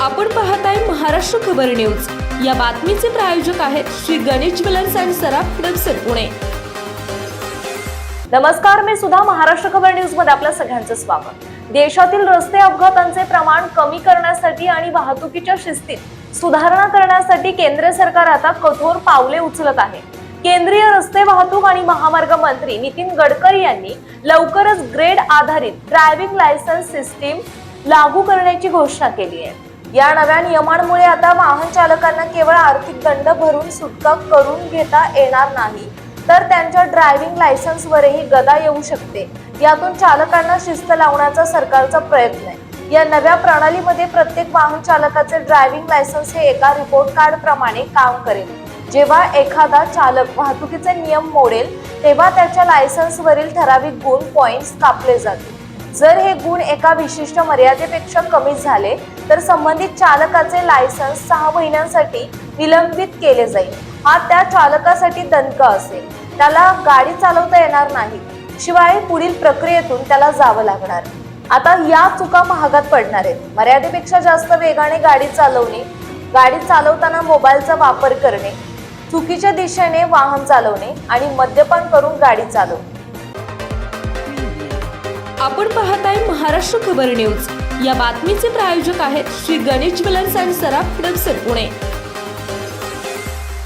आपण पाहताय महाराष्ट्र खबर न्यूज। या बातमीचे प्रायोजक आहेत श्री गणेश ज्वेलर्स अँड सराफ हडपसर पुणे। नमस्कार, मी सुद्धा महाराष्ट्र खबर न्यूज मध्ये आपल्या सगळ्यांचं स्वागत। देशातील रस्ते अपघातांचे प्रमाण कमी करण्यासाठी आणि वाहतुकीच्या शिस्तीत सुधारणा करण्यासाठी केंद्र सरकार आता कठोर पावले उचलत आहे। केंद्रीय रस्ते वाहतूक आणि महामार्ग मंत्री नितीन गडकरी यांनी लवकरच ग्रेड आधारित ड्रायव्हिंग लायसन्स सिस्टीम लागू करण्याची घोषणा केली आहे। या नव्या नियमांमुळे आता वाहन चालकांना केवळ आर्थिक दंड भरून सुटका करून घेता येणार नाही, तर त्यांच्या ड्रायव्हिंग लायसन्सवरही गदा येऊ शकते। यातून चालकांना शिस्त लावण्याचा सरकारचा प्रयत्न आहे। या नव्या प्रणालीमध्ये प्रत्येक वाहन चालकाचे ड्रायव्हिंग लायसन्स हे एका रिपोर्ट कार्ड प्रमाणे काम करेल। जेव्हा एखादा चालक वाहतुकीचे नियम मोडेल तेव्हा त्याच्या लायसन्सवरील ठराविक गुण पॉइंट्स कापले जातील। जर हे गुण एका विशिष्ट मर्यादेपेक्षा कमी झाले तर संबंधित चालकाचे लायसन्स 6 महिन्यांसाठी निलंबित केले जाईल। हा त्या चालकासाठी दणका असेल, त्याला गाडी चालवता येणार नाही, शिवाय पुढील प्रक्रियेतून त्याला जावं लागणार। आता या चुका महागात पडणार आहेत। मर्यादेपेक्षा जास्त वेगाने गाडी चालवणे, गाडी चालवताना मोबाईलचा वापर करणे, चुकीच्या दिशेने वाहन चालवणे आणि मद्यपान करून गाडी चालवणे। आपण पाहताय महाराष्ट्र खबर न्यूज। या बातमीचे प्रायोजक आहेत Shri Ganesh jewellers and Saraf Hadapsar Pune.